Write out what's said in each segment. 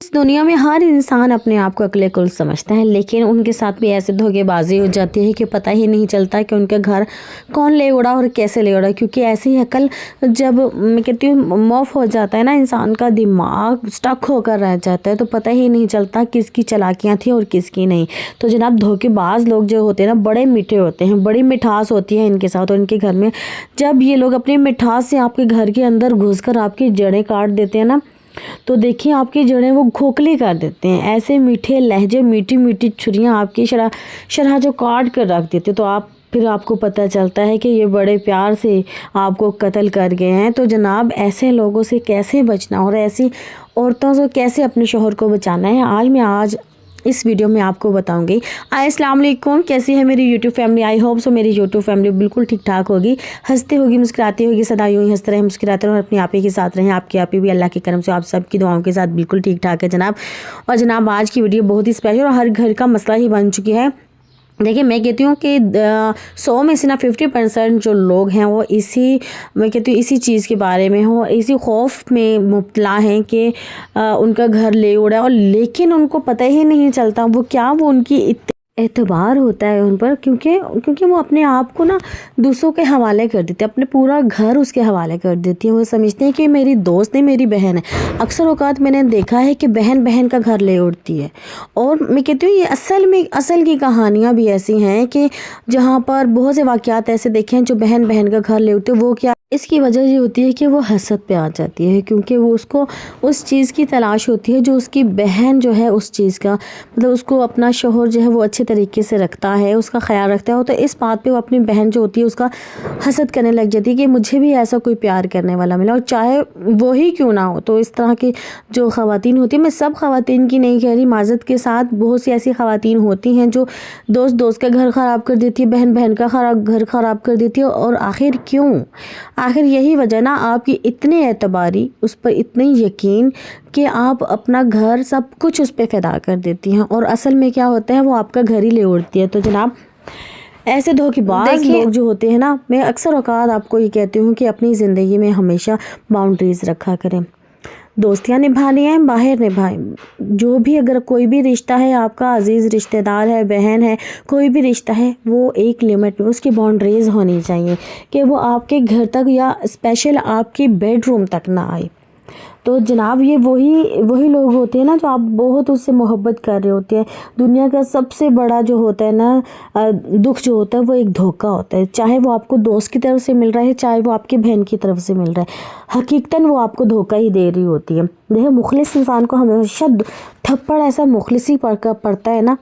इस दुनिया में हर इंसान अपने आप को अक्ल समझता है, लेकिन उनके साथ भी ऐसे धोखेबाजी हो जाती है कि पता ही नहीं चलता कि उनका घर कौन ले उड़ा और कैसे ले उड़ा। क्योंकि ऐसी ही अक्ल जब मैं कहती हूँ मौफ हो जाता है ना, इंसान का दिमाग स्टक होकर रह जाता है, तो पता ही नहीं चलता किसकी चालाकियाँ थी और किसकी नहीं। तो जनाब धोखेबाज लोग जो होते हैं ना, बड़े मीठे होते हैं, बड़ी मिठास होती है इनके साथ और इनके घर में। जब ये लोग अपनी मिठास से आपके घर के अंदर घुसकर आपकी जड़ें काट देते हैं ना, तो देखिए आपकी जड़ें वो खोखली कर देते हैं। ऐसे मीठे लहजे, मीठी मीठी छुरियां आपकी शरह जो काट कर रख देते, तो फिर आपको पता चलता है कि ये बड़े प्यार से आपको कत्ल कर गए हैं। तो जनाब ऐसे लोगों से कैसे बचना और ऐसी औरतों से कैसे अपने शोहर को बचाना है, आज इस वीडियो में आपको बताऊंगी। अस्सलाम वालेकुम, कैसी है मेरी YouTube family. I hope so मेरी यूट्यूब फैमिली बिल्कुल ठीक ठाक होगी, हंसती होगी, मुस्कुराती होगी, सदा यूँ ही हंसते रहे, मुस्कुराते रहे और अपनी आप ही के साथ रहें। आपकी आप ही भी अल्लाह के करम से आप सबकी दुआओं के साथ बिल्कुल ठीक ठाक है जनाब। और जनाब आज की वीडियो बहुत ही स्पेशल और हर घर का मसला ही बन चुकी है। देखिए मैं कहती हूँ कि 100 में से ना 50% जो लोग हैं वो मैं कहती हूँ इसी चीज़ के बारे में हो, इसी खौफ में मुब्तला हैं कि उनका घर ले उड़ा, और लेकिन उनको पता ही नहीं चलता वो उनकी एतबार होता है उन पर, क्योंकि वो अपने आप को ना दूसरों के हवाले कर देते हैं, अपने पूरा घर उसके हवाले कर देती है। वो समझते हैं कि मेरी दोस्त है, मेरी बहन है। अक्सर औकात मैंने देखा है कि बहन बहन का घर ले उड़ती है। और मैं कहती हूँ ये असल की कहानियाँ भी ऐसी हैं कि जहाँ पर बहुत से वाक़यात ऐसे देखे हैं जो बहन बहन का घर ले उड़ते। वो क्या, इसकी वजह ये होती है कि वो हसद पे आ जाती है, क्योंकि वो उसको उस चीज़ की तलाश होती है जो उसकी बहन जो है उस चीज़ का, मतलब उसको अपना शोहर जो है वो अच्छे तरीके से रखता है, उसका ख्याल रखता है। तो इस बात पे वो अपनी बहन जो होती है उसका हसद करने लग जाती है कि मुझे भी ऐसा कोई प्यार करने वाला मिला, और चाहे वो ही क्यों ना हो। तो इस तरह की जो ख़वातीन होती है, मैं सब ख़वातीन की नहीं कह रही, माज़रत के साथ बहुत सी ऐसी ख़वातीन होती हैं जो दोस्त का घर ख़राब कर देती है, बहन बहन का घर ख़राब कर देती है। और आखिर यही वजह ना, आपकी इतनी एतबारी, उस पर इतनी यकीन कि आप अपना घर सब कुछ उस पर फ़िदा कर देती हैं, और असल में क्या होता है वो आपका घर ही ले उड़ती है। तो जनाब ऐसे धोखेबाज लोग जो होते हैं ना, मैं अक्सर औकात आपको ये कहती हूँ कि अपनी ज़िंदगी में हमेशा बाउंड्रीज़ रखा करें। दोस्तियाँ निभानी है, बाहर निभाएं। जो भी, अगर कोई भी रिश्ता है, आपका अजीज़ रिश्तेदार है, बहन है, कोई भी रिश्ता है, वो एक लिमिट में उसकी बाउंड्रीज़ होनी चाहिए कि वो आपके घर तक या स्पेशल आपकी बेडरूम तक ना आए। तो जनाब ये वही लोग होते हैं ना जो आप बहुत उससे मोहब्बत कर रहे होते हैं। दुनिया का सबसे बड़ा जो होता है ना दुख जो होता है वो एक धोखा होता है, चाहे वो आपको दोस्त की तरफ से मिल रहा है, चाहे वो आपकी बहन की तरफ से मिल रहा है, हकीकतन वो आपको धोखा ही दे रही होती है। देखिए मुखलिस इंसान को हमेशा थप्पड़ ऐसा मुखलिसी पड़ता है ना,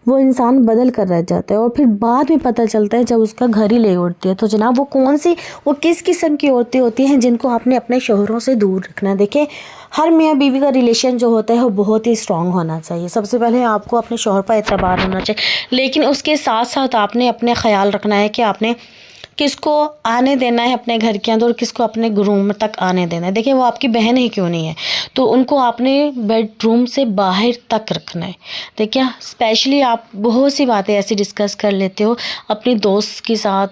वो इंसान बदल कर रह जाता है, और फिर बाद में पता चलता है जब उसका घर ही ले उड़ती है। तो जनाब वो किस किस्म की औरतें होती हैं जिनको आपने अपने शोहरों से दूर रखना है। देखिए हर मियाँ बीवी का रिलेशन जो होता है वो बहुत ही स्ट्रॉन्ग होना चाहिए। सबसे पहले आपको अपने शोहर पर एतबार होना चाहिए, लेकिन उसके साथ साथ आपने अपने ख्याल रखना है कि आपने किसको आने देना है अपने घर के अंदर और किसको अपने रूम तक आने देना है। देखिए वो आपकी बहन ही क्यों नहीं है, तो उनको आपने बेडरूम से बाहर तक रखना है। देखिए स्पेशली आप बहुत सी बातें ऐसी डिस्कस कर लेते हो अपनी दोस्त के साथ,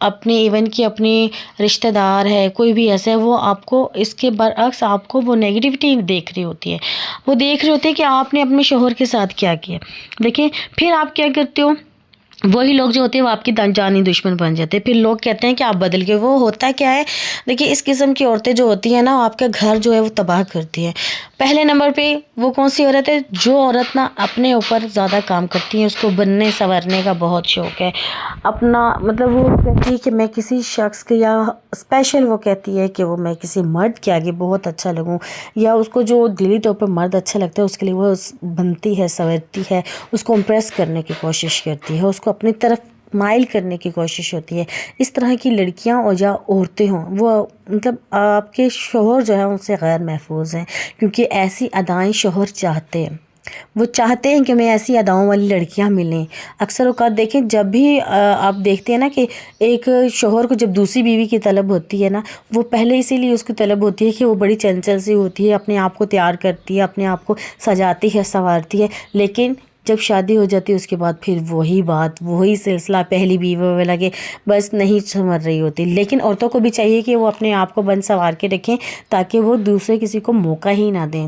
अपनी रिश्तेदार है, कोई भी ऐसा है, वो आपको इसके बरअक्स आपको वो नेगेटिविटी देख रही होती है, वो देख रहे होते हैं कि आपने अपने शोहर के साथ क्या किया। देखिए फिर आप क्या करते हो, वही लोग जो होते हैं वो आपकी जानी दुश्मन बन जाते हैं। फिर लोग कहते हैं कि आप बदल गए। वो होता क्या है, देखिए इस किस्म की औरतें जो होती हैं ना, आपका घर जो है वो तबाह करती हैं। पहले नंबर पे वो कौन सी औरत है, जो औरत ना अपने ऊपर ज़्यादा काम करती है, उसको बनने संवरने का बहुत शौक़ है, अपना मतलब वो कहती है कि मैं किसी शख्स के, या स्पेशल वो कहती है कि वो मैं किसी मर्द के आगे बहुत अच्छा लगूं, या उसको जो दिली तौर पर मर्द अच्छा लगता है उसके लिए वो बनती है, संवरती है, उसको इम्प्रेस करने की कोशिश करती है, उसको अपनी तरफ माइल करने की कोशिश होती है। इस तरह की लड़कियां और या औरतें हों, वो मतलब आपके शोहर जो है उनसे गैर महफूज हैं, क्योंकि ऐसी अदाएं शोहर चाहते हैं। वो चाहते हैं कि मैं ऐसी अदाओं वाली लड़कियां मिलें। अक्सर औकात देखें, जब भी आप देखते हैं ना कि एक शोहर को जब दूसरी बीवी की तलब होती है ना, वो पहले इसीलिए उसकी तलब होती है कि वो बड़ी चंचल सी होती है, अपने आप को तैयार करती है, अपने आप को सजाती है, संवारती है, लेकिन جب شادی ہو جاتی ہے اس کے بعد پھر وہی بات وہی سلسلہ پہلی بیوی والا کہ بس نہیں سنور رہی ہوتی. لیکن عورتوں کو بھی چاہیے کہ وہ اپنے آپ کو بن سنوار کے رکھیں تاکہ وہ دوسرے کسی کو موقع ہی نہ دیں.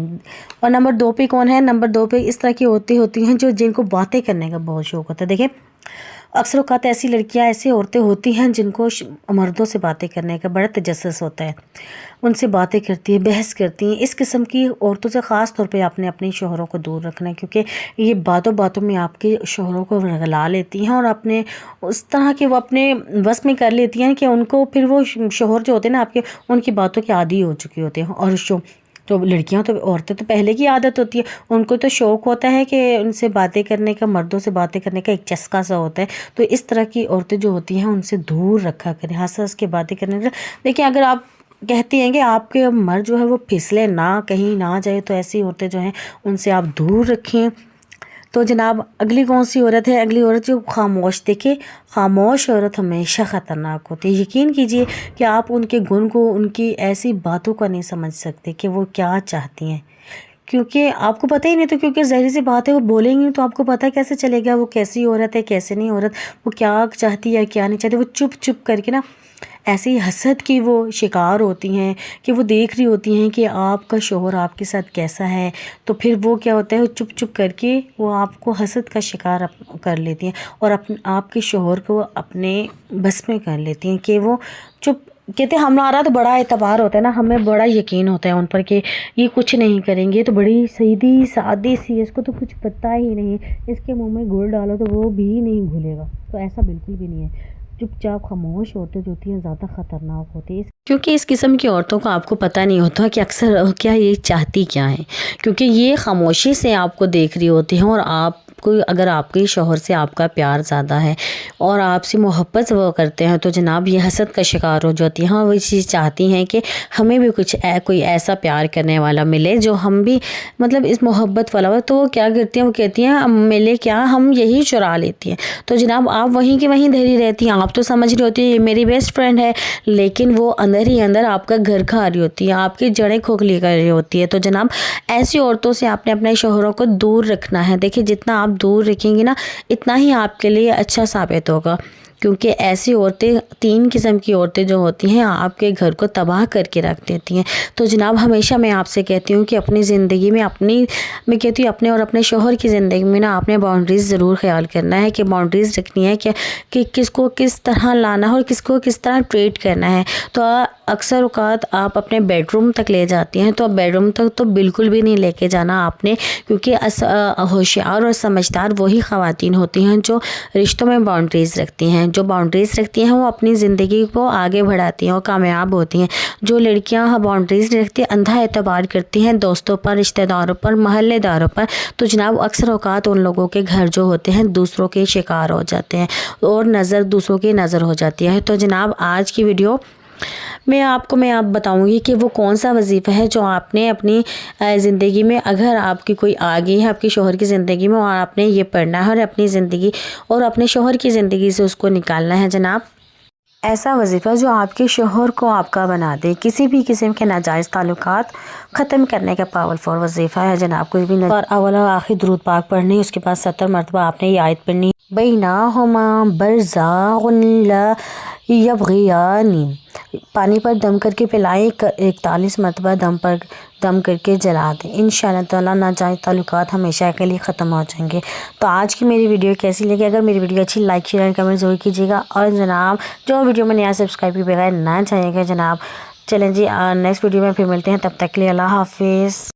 اور نمبر 2 پہ کون ہے؟ نمبر 2 پہ اس طرح کی عورتیں ہوتی ہیں جن کو باتیں کرنے کا بہت شوق ہوتا ہے. دیکھیں اکثر اوقات ایسی لڑکیاں ایسی عورتیں ہوتی ہیں جن کو مردوں سے باتیں کرنے کا بڑا تجسس ہوتا ہے. ان سے باتیں کرتی ہیں، بحث کرتی ہیں. اس قسم کی عورتوں سے خاص طور پہ آپ نے اپنے شوہروں کو دور رکھنا ہے، کیونکہ یہ باتوں باتوں میں آپ کے شوہروں کو رغلا لیتی ہیں اور اپنے اس طرح کے وہ اپنے بس میں کر لیتی ہیں کہ ان کو پھر وہ شوہر جو ہوتے ہیں نا آپ کے، ان کی باتوں کی عادی ہو چکی ہوتے ہیں. اور تو لڑکیاں تو عورتیں تو پہلے کی عادت ہوتی ہے، ان کو تو شوق ہوتا ہے کہ ان سے باتیں کرنے کا، مردوں سے باتیں کرنے کا ایک چسکا سا ہوتا ہے. تو اس طرح کی عورتیں جو ہوتی ہیں ان سے دور رکھا کریں، ہنس کے باتیں کرنے کا. دیکھیں اگر آپ کہتی ہیں کہ آپ کے مرد جو ہے وہ پھسلے نہ، کہیں نہ جائے، تو ایسی عورتیں جو ہیں ان سے آپ دور رکھیں. تو جناب اگلی کون سی عورت ہے؟ اگلی عورت جو خاموش. دیکھیں خاموش عورت ہمیشہ خطرناک ہوتی ہے. یقین کیجئے کہ آپ ان کے گن کو، ان کی ایسی باتوں کا نہیں سمجھ سکتے کہ وہ کیا چاہتی ہیں، کیونکہ آپ کو پتہ ہی نہیں. تو کیونکہ ظاہر سی بات ہے وہ بولیں گی تو آپ کو پتہ کیسے چلے گا وہ کیسی عورت ہے کیسے نہیں عورت، وہ کیا چاہتی ہے کیا نہیں چاہتی. وہ چپ چپ کر کے نا ایسی حسد کی وہ شکار ہوتی ہیں کہ وہ دیکھ رہی ہوتی ہیں کہ آپ کا شوہر آپ کے ساتھ کیسا ہے. تو پھر وہ کیا ہوتا ہے، چپ چپ کر کے وہ آپ کو حسد کا شکار کر لیتی ہیں اور آپ کے شوہر کو اپنے بس میں کر لیتی ہیں کہ وہ چپ. کہتے ہیں ہمارا تو بڑا اعتبار ہوتا ہے نا، ہمیں بڑا یقین ہوتا ہے ان پر کہ یہ کچھ نہیں کریں گے، تو بڑی سیدھی سادی سی، اس کو تو کچھ پتہ ہی نہیں، اس کے منہ میں گڑ ڈالو تو وہ بھی نہیں بھولے گا. تو ایسا بالکل بھی نہیں ہے. چپ چاپ خاموش عورتیں جو ہوتی ہیں زیادہ خطرناک ہوتی ہیں، کیونکہ اس قسم کی عورتوں کو آپ کو پتہ نہیں ہوتا کہ اکثر کیا یہ چاہتی کیا ہے، کیونکہ یہ خاموشی سے آپ کو دیکھ رہی ہوتی ہیں. اور آپ کو اگر آپ کے شوہر سے آپ کا پیار زیادہ ہے اور آپ سے محبت وہ کرتے ہیں تو جناب یہ حسد کا شکار ہو جاتی ہیں. ہاں وہ چیز چاہتی ہیں کہ ہمیں بھی کچھ کوئی ایسا پیار کرنے والا ملے جو ہم بھی مطلب اس محبت والا ہو. تو وہ کیا کرتی ہیں، وہ کہتی ہیں ملے کیا، ہم یہی چرا لیتی ہیں. تو جناب آپ وہیں کی وہیں دھری رہتی ہیں. آپ تو سمجھ رہی ہوتی ہے یہ میری بیسٹ فرینڈ ہے، لیکن وہ اندر ہی اندر آپ کا گھر کھا رہی ہوتی ہے، آپ کی جڑیں کھوکھلی کر رہی ہوتی ہے. تو جناب ایسی عورتوں سے آپ نے اپنے شوہروں کو دور رکھنا ہے. دیکھیں جتنا آپ دور رکھیں گی نا اتنا ہی آپ کے لیے اچھا ثابت ہوگا، کیونکہ ایسی عورتیں 3 قسم کی عورتیں جو ہوتی ہیں آپ کے گھر کو تباہ کر کے رکھ دیتی ہیں. تو جناب ہمیشہ میں آپ سے کہتی ہوں کہ اپنی زندگی میں میں کہتی ہوں اپنے اور اپنے شوہر کی زندگی میں نا آپ نے باؤنڈریز ضرور خیال کرنا ہے، کہ باؤنڈریز رکھنی ہے کہ کس کو کس طرح لانا ہے اور کس کو کس طرح ٹریٹ کرنا ہے. تو اکثر اوقات آپ اپنے بیڈ روم تک لے جاتی ہیں، تو بیڈ روم تک تو بالکل بھی نہیں لے کے جانا آپ نے، کیونکہ ہوشیار اور سمجھدار وہی خواتین ہوتی ہیں جو رشتوں میں باؤنڈریز رکھتی ہیں. جو باؤنڈریز رکھتی ہیں وہ اپنی زندگی کو آگے بڑھاتی ہیں اور کامیاب ہوتی ہیں. جو لڑکیاں باؤنڈریز رکھتی ہیں اندھا اعتبار کرتی ہیں دوستوں پر، رشتہ داروں پر، محلے داروں پر، تو جناب اکثر اوقات ان لوگوں کے گھر جو ہوتے ہیں دوسروں کے شکار ہو جاتے ہیں اور دوسروں کی نظر ہو جاتی ہے. تو جناب آج کی ویڈیو میں آپ بتاؤں گی کہ وہ کون سا وظیفہ ہے جو آپ نے اپنی زندگی میں، اگر آپ کی کوئی آگے ہے آپ کے شوہر کی زندگی میں، اور آپ نے یہ پڑھنا ہے اور اپنی زندگی اور اپنے شوہر کی زندگی سے اس کو نکالنا ہے. جناب ایسا وظیفہ جو آپ کے شوہر کو آپ کا بنا دے، کسی بھی قسم کے ناجائز تعلقات ختم کرنے کا پاورفل وظیفہ ہے. جناب کوئی بھی اور اول و آخر درود پاک پڑھنی، اس کے بعد 70 مرتبہ آپ نے یہ آیت پڑھنی، بینہما برزاخ لا یبغیان، پانی پر دم کر کے پلائیں، 41 مرتبہ دم کر کے جلا دیں. انشاءاللہ تعالیٰ ناجائز تعلقات ہمیشہ کے لیے ختم ہو جائیں گے. تو آج کی میری ویڈیو کیسی لگی؟ اگر میری ویڈیو اچھی لائک شیئر کمنٹ ضرور کیجیے گا. اور جناب جو ویڈیو میں نیا سبسکرائب کے بغیر نہ جائے گا جناب. چلیں جی نیکسٹ ویڈیو میں پھر ملتے ہیں، تب تک کے لیے اللہ حافظ.